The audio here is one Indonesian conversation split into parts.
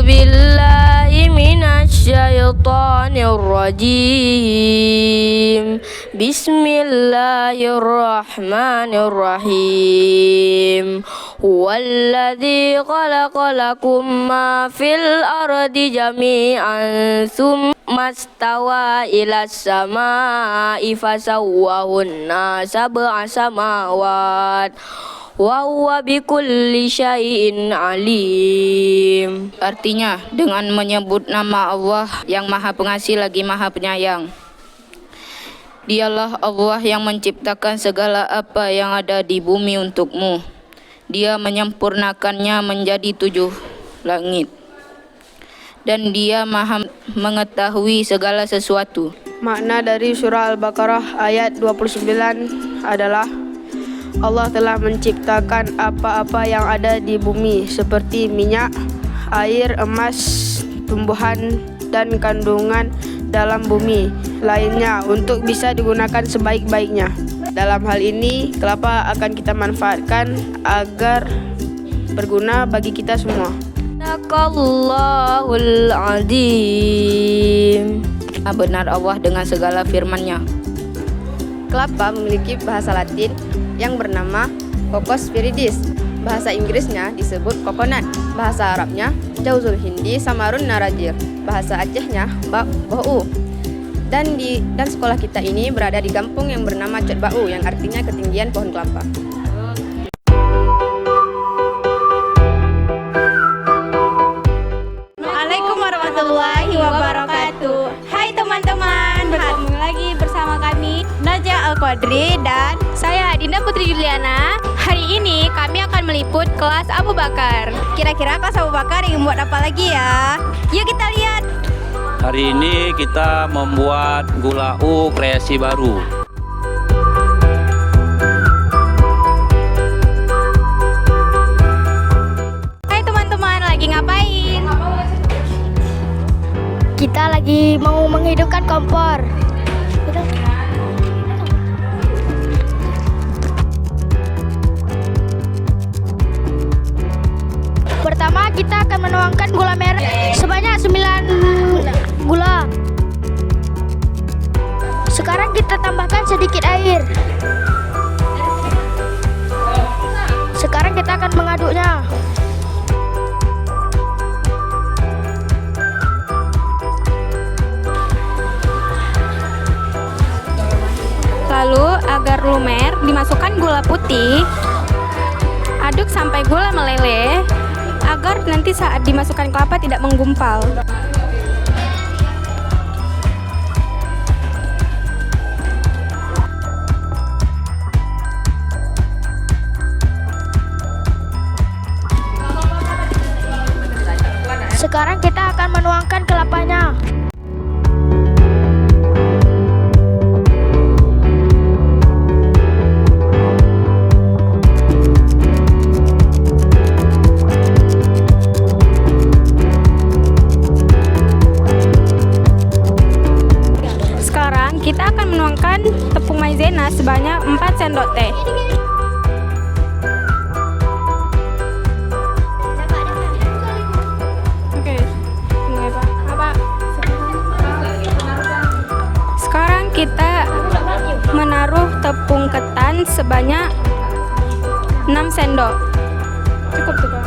billahi minasyaitonir rajim. Bismillahirrahmanirrahim. Huwallazi khalaqalakum ma fil ardi jami'an tsumma stawa ilas samaa'i fasawwahunna sab'a samawat wa huwa bikulli syai'in alim. Artinya, dengan menyebut nama Allah yang Maha Pengasih lagi Maha Penyayang. Dialah Allah yang menciptakan segala apa yang ada di bumi untukmu. Dia menyempurnakannya menjadi 7 langit. Dan Dia Maha mengetahui segala sesuatu. Makna dari surah Al-Baqarah ayat 29 adalah Allah telah menciptakan apa-apa yang ada di bumi seperti minyak, air, emas, tumbuhan, dan kandungan dalam bumi lainnya untuk bisa digunakan sebaik-baiknya. Dalam hal ini, kelapa akan kita manfaatkan agar berguna bagi kita semua. Sadaqallahul azim. Benar Allah dengan segala firman-Nya. Kelapa memiliki bahasa Latin yang bernama Cocos viridis. Bahasa Inggrisnya disebut coconut. Bahasa Arabnya Jauzul Hindi Samarun Narajir. Bahasa Acehnya Bau. Dan sekolah kita ini berada di kampung yang bernama Cot Bau, yang artinya ketinggian pohon kelapa. Assalamualaikum warahmatullahi wabarakatuh. Hai teman-teman, bertemu lagi bersama kami Najah Al-Qadri dan saya Dinda Putri Juliana. Hari ini kami akan meliput kelas Abu Bakar. kira-kira kelas Abu Bakar ingin buat apa lagi ya? Yuk kita lihat. Hari ini kita membuat gula kreasi baru. Hai teman-teman, lagi ngapain? Kita lagi mau menghidupkan kompor. Pertama kita akan menuangkan gula merah sebanyak 9 gula. Sekarang kita tambahkan sedikit air. Sekarang kita akan mengaduknya. Lalu agar lumer, dimasukkan gula putih. Aduk sampai gula meleleh agar nanti saat dimasukkan kelapa tidak menggumpal. Sekarang kita akan menuangkan kelapanya. Sekarang kita akan menuangkan tepung maizena sebanyak 4 sendok teh. Sekarang kita menaruh tepung ketan sebanyak 6 sendok. Cukup tuh, Kak.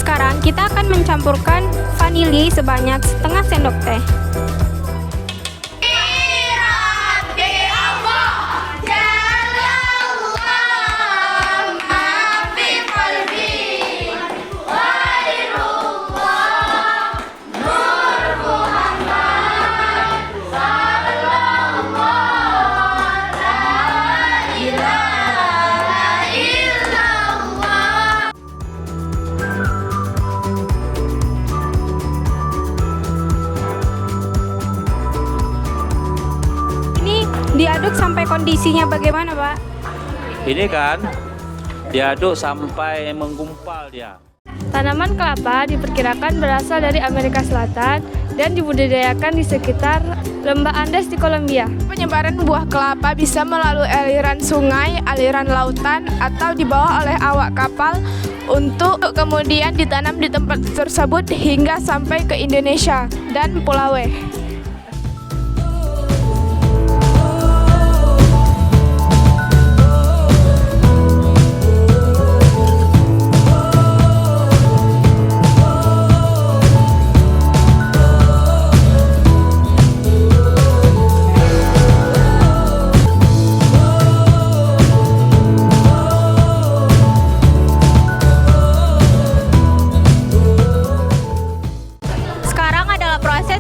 Sekarang kita akan mencampurkan vanili sebanyak setengah sendok teh. Diaduk sampai kondisinya bagaimana, Pak? Ini kan diaduk sampai menggumpal dia. Tanaman kelapa diperkirakan berasal dari Amerika Selatan dan dibudidayakan di sekitar lembah Andes di Kolombia. Penyebaran buah kelapa bisa melalui aliran sungai, aliran lautan, atau dibawa oleh awak kapal untuk kemudian ditanam di tempat tersebut hingga sampai ke Indonesia dan Pulau.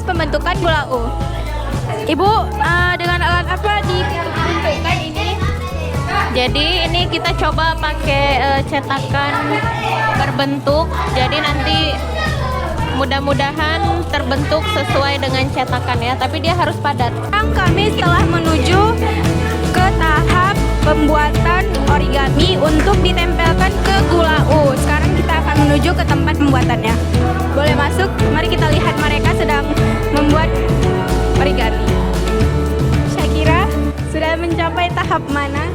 Pembentukan gula U. Ibu, dengan alat apa dibentukkan ini? Jadi ini kita coba pakai cetakan berbentuk. Jadi nanti mudah-mudahan terbentuk sesuai dengan cetakan ya. Tapi dia harus padat. Sekarang kami telah menuju ke tahap pembuatan origami untuk ditempelkan ke gula U. Sekarang kita akan menuju ke tempat pembuatannya. Boleh masuk? Mari kita lihat mereka sedang membuat origami. Syakira, sudah mencapai tahap mana?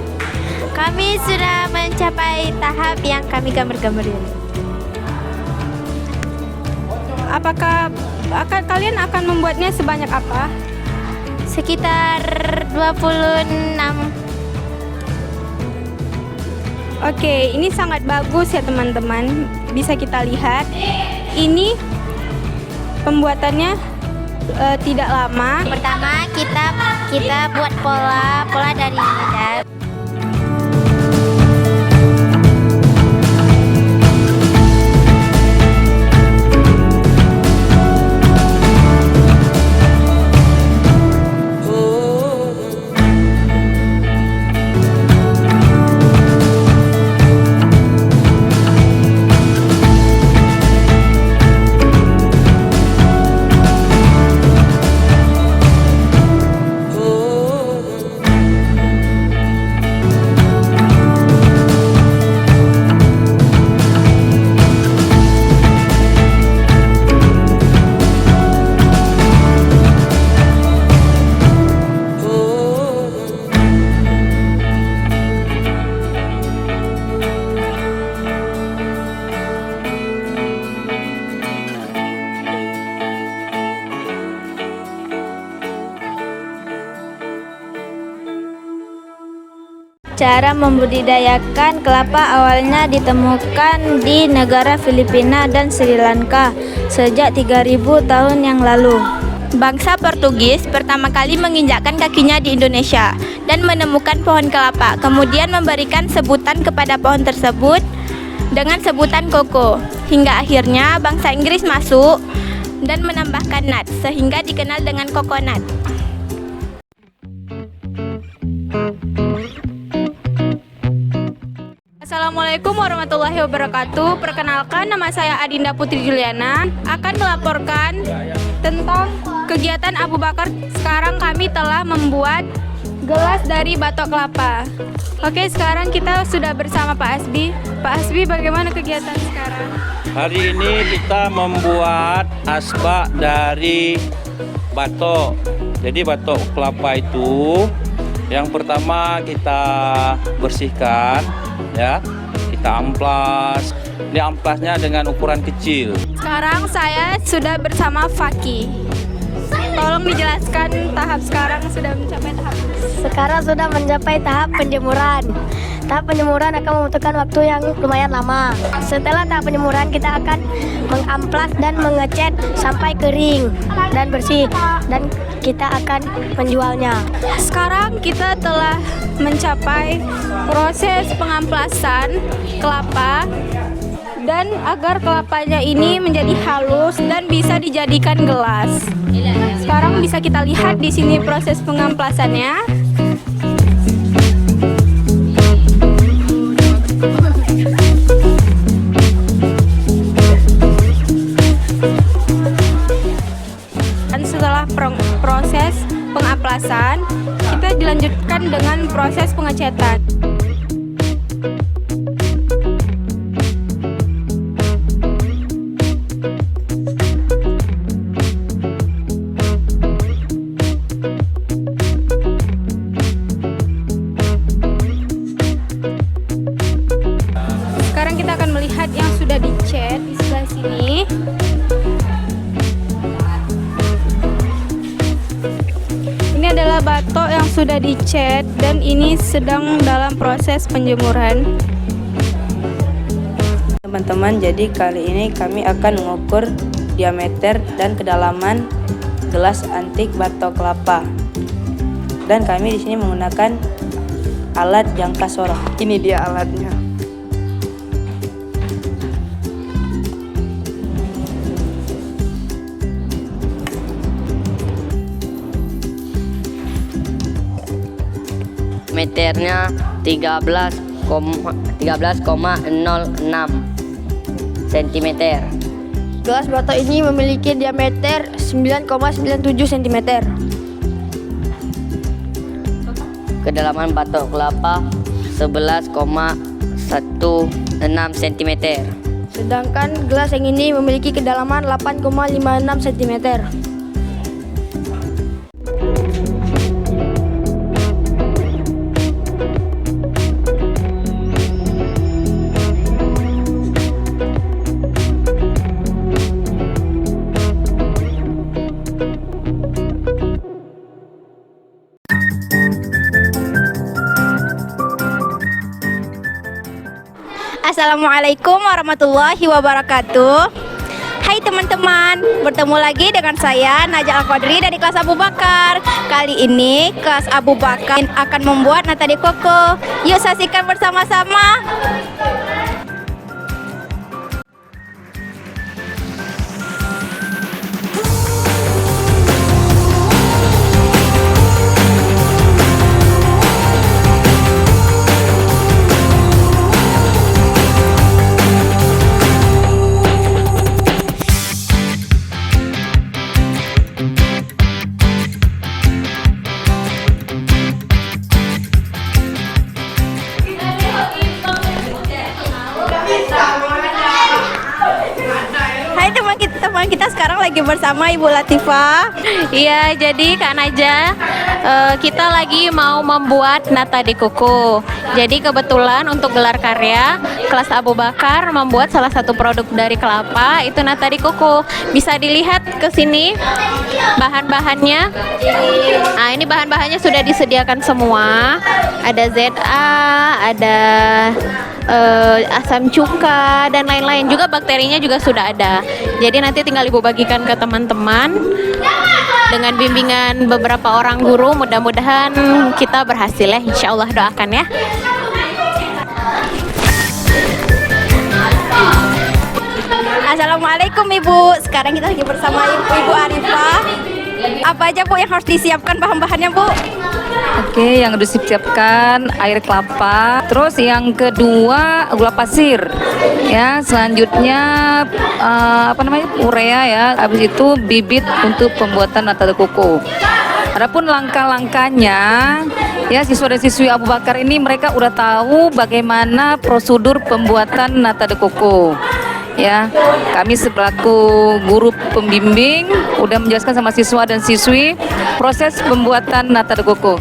Kami sudah mencapai tahap yang kami gambar-gambarin. Apakah kalian akan membuatnya sebanyak apa? Sekitar 26. Oke, ini sangat bagus ya teman-teman. Bisa kita lihat. Ini pembuatannya tidak lama. Pertama kita buat pola dari medan. Cara membudidayakan kelapa awalnya ditemukan di negara Filipina dan Sri Lanka sejak 3000 tahun yang lalu. Bangsa Portugis pertama kali menginjakkan kakinya di Indonesia dan menemukan pohon kelapa, kemudian memberikan sebutan kepada pohon tersebut dengan sebutan koko. Hingga akhirnya bangsa Inggris masuk dan menambahkan nut sehingga dikenal dengan coconut. Assalamualaikum warahmatullahi wabarakatuh. Perkenalkan, nama saya Adinda Putri Juliana, akan melaporkan tentang kegiatan Abu Bakar. Sekarang kami telah membuat gelas dari batok kelapa. Oke, sekarang kita sudah bersama Pak Hasbi. Pak Hasbi, bagaimana kegiatan sekarang? Hari ini kita membuat asbak dari batok. Jadi batok kelapa itu yang pertama kita bersihkan, ya, kita amplas. Ini amplasnya dengan ukuran kecil. Sekarang saya sudah bersama Faki. Tolong dijelaskan tahap sekarang sudah mencapai tahap. Sekarang sudah mencapai tahap penjemuran. Tahap penjemuran akan membutuhkan waktu yang lumayan lama. Setelah tahap penjemuran kita akan mengamplas dan mengecat sampai kering dan bersih, dan kita akan menjualnya. Sekarang kita telah mencapai proses pengamplasan kelapa, dan agar kelapanya ini menjadi halus dan bisa dijadikan gelas. Sekarang bisa kita lihat di sini proses pengamplasannya. Dan setelah proses pengamplasan, kita dilanjutkan dengan proses pengecetan. Sekarang kita akan melihat yang sudah dicet di sebelah sini. Ini adalah batok yang sudah dicet dan ini sedang dalam proses penjemuran. Teman-teman, jadi kali ini kami akan mengukur diameter dan kedalaman gelas antik batok kelapa. Dan kami di sini menggunakan alat jangka sorong. Ini dia alatnya. Meternya 13,06 cm. Gelas batok ini memiliki diameter 9,97 cm. Kedalaman batok kelapa 11,16 cm. Sedangkan gelas yang ini memiliki kedalaman 8,56 cm. Assalamualaikum warahmatullahi wabarakatuh. Hai teman-teman, bertemu lagi dengan saya Najah Al-Qadri dari kelas Abu Bakar. Kali ini kelas Abu Bakar akan membuat nata de coco. Yuk saksikan bersama-sama. Hai teman kita sekarang lagi bersama Ibu Latifah. Iya, jadi Kak Najah, kita lagi mau membuat nata de coco. Jadi kebetulan untuk gelar karya kelas Abu Bakar membuat salah satu produk dari kelapa, itu nata de coco. Bisa dilihat ke sini bahan-bahannya. Nah, ini bahan-bahannya sudah disediakan semua. Ada ZA, ada asam cuka dan lain-lain, juga bakterinya juga sudah ada. Jadi nanti tinggal Ibu bagikan ke teman-teman dengan bimbingan beberapa orang guru. Mudah-mudahan kita berhasil ya, insya Allah, doakan ya. Assalamualaikum Ibu. Sekarang kita lagi bersama Ibu Arifah. Apa aja Bu yang harus disiapkan bahan-bahannya Bu? Oke, yang harus disiapkan air kelapa, terus yang kedua gula pasir, ya. Selanjutnya urea ya. Habis itu bibit untuk pembuatan nata de coco. Adapun langkah-langkahnya, ya, siswa dan siswi Abu Bakar ini mereka udah tahu bagaimana prosedur pembuatan nata de coco. Ya, kami selaku guru pembimbing udah menjelaskan sama siswa dan siswi proses pembuatan nata de coco.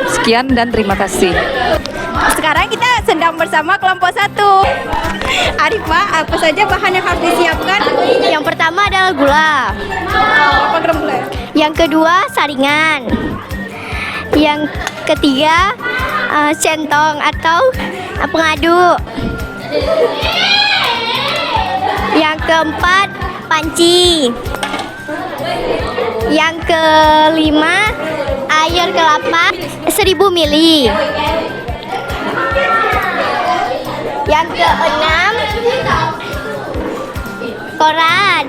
Sekian dan terima kasih. Sekarang kita sedang bersama kelompok 1. Arifah, apa saja bahan yang harus disiapkan? Yang pertama adalah gula. Berapa gram gula? Yang kedua saringan. Yang ketiga centong atau pengadu. Yang keempat panci. Yang kelima air kelapa 1000 ml. Yang keenam koran.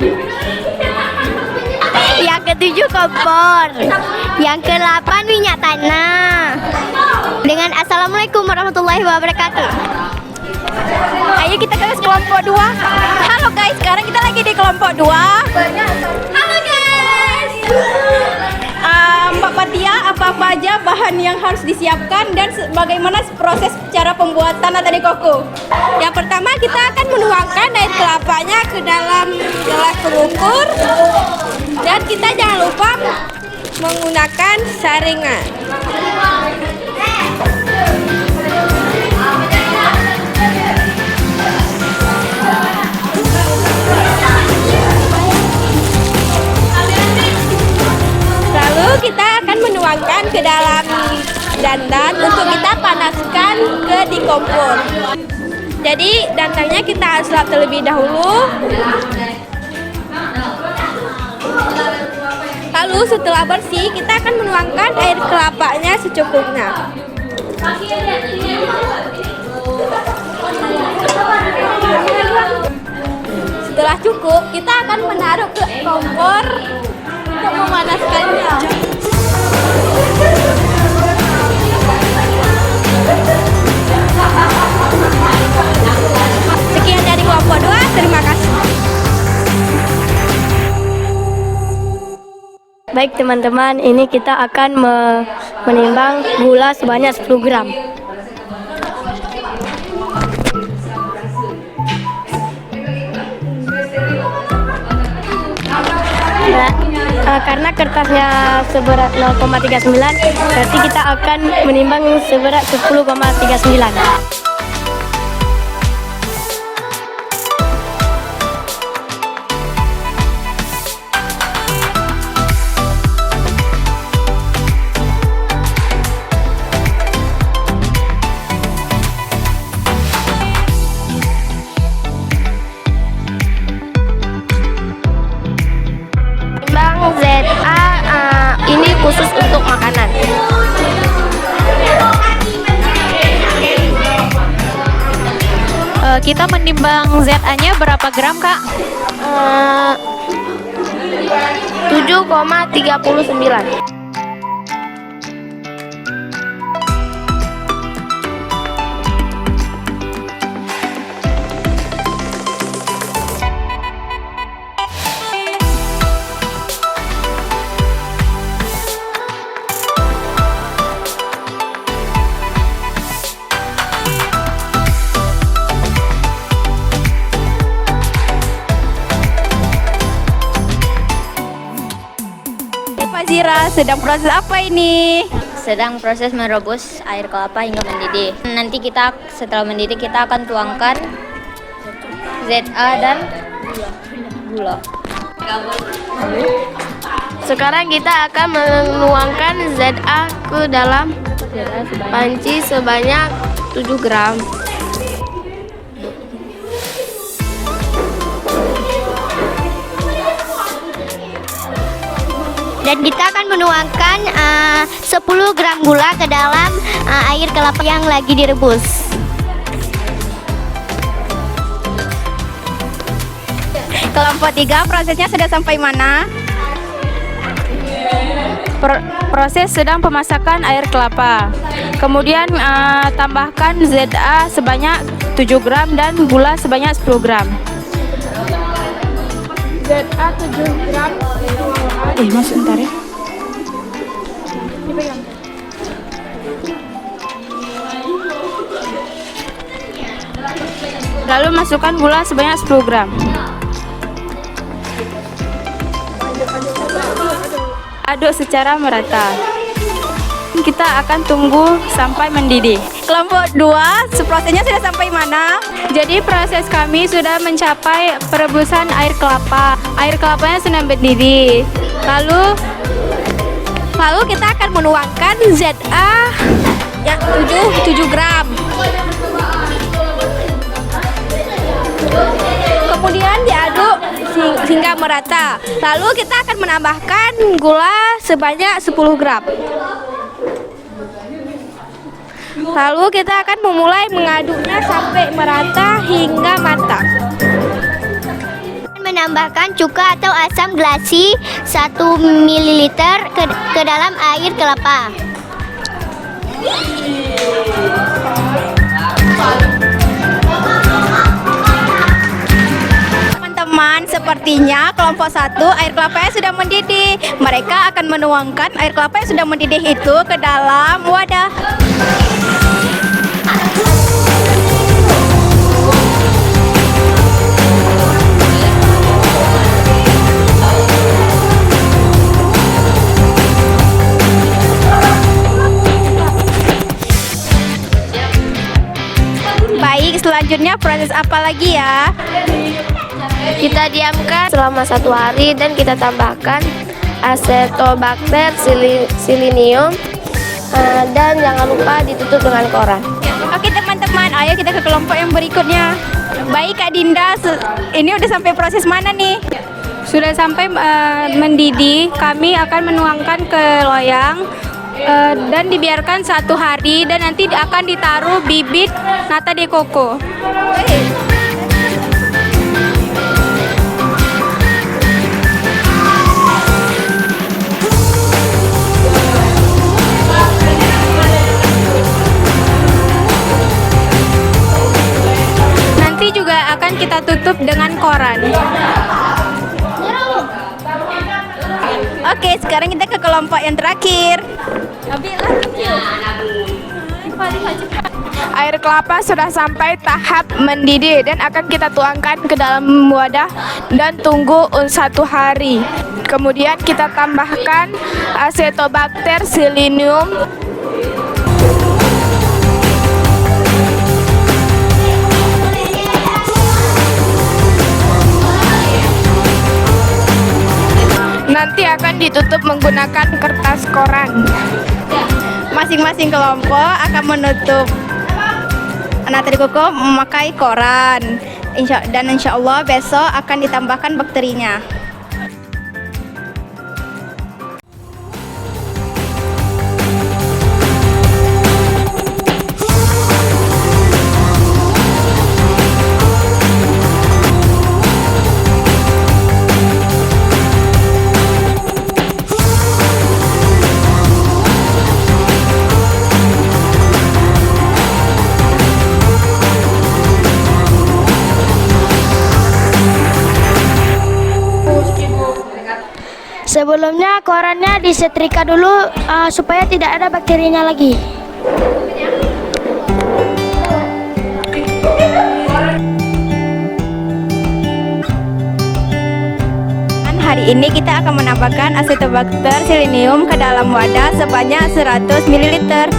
Yang ketujuh kompor. Yang kedelapan minyak tanah. Dengan assalamualaikum warahmatullahi wabarakatuh. Ayo kita ke kelompok 2. Halo guys, sekarang kita lagi di kelompok 2. Halo guys. Mbak Fatia, apa-apa aja bahan yang harus disiapkan dan bagaimana proses cara pembuatan nata de coco? Yang pertama kita akan menuangkan air kelapanya ke dalam gelas pengukur dan kita jangan lupa menggunakan saringan. Lalu kita akan menuangkan ke dalam dandan untuk kita panaskan di kompor. Jadi dandannya kita harus lap terlebih dahulu. Lalu setelah bersih kita akan menuangkan air kelapanya secukupnya. Setelah cukup kita akan menaruh ke kompor untuk memanaskannya. Sekian dari kelompok 2, terima kasih. Baik teman-teman, ini kita akan menimbang gula sebanyak 10 gram. Karena kertasnya seberat 0,39, berarti kita akan menimbang seberat 10,39. ZA ini khusus untuk makanan. Kita menimbang ZA-nya berapa gram, Kak? 7,39. Zira, sedang proses apa ini? Sedang proses merebus air kelapa hingga mendidih. Nanti setelah mendidih kita akan tuangkan ZA dan gula. Sekarang kita akan menuangkan ZA ke dalam panci sebanyak 7 gram. Dan kita akan menuangkan 10 gram gula ke dalam air kelapa yang lagi direbus. Kelompok 3, prosesnya sudah sampai mana? Proses sedang pemasakan air kelapa. Kemudian tambahkan ZA sebanyak 7 gram dan gula sebanyak 10 gram. ZA 7 gram. Masuk ntar ya. Dipegang. Lalu masukkan gula sebanyak 10 gram. Aduk secara merata. Kita akan tunggu sampai mendidih. Kelompok 2, prosesnya sudah sampai mana? Jadi proses kami sudah mencapai perebusan air kelapa. Air kelapanya sudah mendidih. Lalu kita akan menuangkan ZA yang 7 gram. Kemudian diaduk hingga merata. Lalu kita akan menambahkan gula sebanyak 10 gram. Lalu kita akan memulai mengaduknya sampai merata hingga matang. Menambahkan cuka atau asam glasi 1 ml ke dalam air kelapa. Teman-teman, sepertinya kelompok 1 air kelapanya sudah mendidih. Mereka akan menuangkan air kelapa yang sudah mendidih itu ke dalam wadah. selanjutnya proses apa lagi ya? Kita diamkan selama 1 hari dan kita tambahkan Acetobacter silinium dan jangan lupa ditutup dengan koran. Oke teman-teman, ayo kita ke kelompok yang berikutnya. Baik Kak Dinda, ini udah sampai proses mana nih? Sudah sampai mendidih, kami akan menuangkan ke loyang dan dibiarkan 1 hari dan nanti akan ditaruh bibit nata de coco. Nanti juga akan kita tutup dengan koran. Oke, sekarang kita ke kelompok yang terakhir. Air kelapa sudah sampai tahap mendidih dan akan kita tuangkan ke dalam wadah dan tunggu 1 hari. Kemudian kita tambahkan Acetobacter silinium. Nanti akan ditutup menggunakan kertas koran. Masing-masing kelompok akan menutup nata de coco memakai koran. Dan insya Allah besok akan ditambahkan bakterinya. Sebelumnya korannya disetrika dulu supaya tidak ada bakterinya lagi. Hari ini kita akan menambahkan Acetobacter silinium ke dalam wadah sebanyak 100 ml.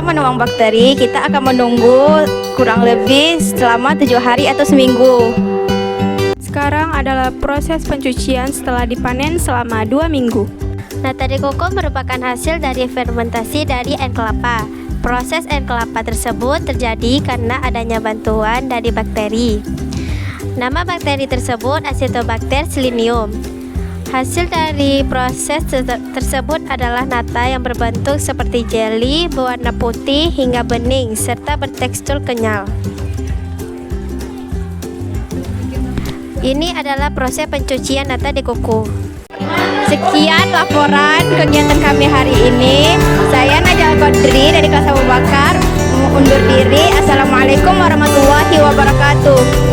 Menuang bakteri, kita akan menunggu kurang lebih selama 7 hari atau seminggu. Sekarang adalah proses pencucian setelah dipanen selama 2 minggu. Nata de coco merupakan hasil dari fermentasi dari air kelapa. Proses air kelapa tersebut terjadi karena adanya bantuan dari bakteri. Nama bakteri tersebut Acetobacter silinium. Hasil dari proses tersebut adalah nata yang berbentuk seperti jeli, berwarna putih hingga bening, serta bertekstur kenyal. Ini adalah proses pencucian nata de coco. Sekian laporan kegiatan kami hari ini. Saya Najah Al-Qadri dari kelas Abu Bakar undur diri. Assalamualaikum warahmatullahi wabarakatuh.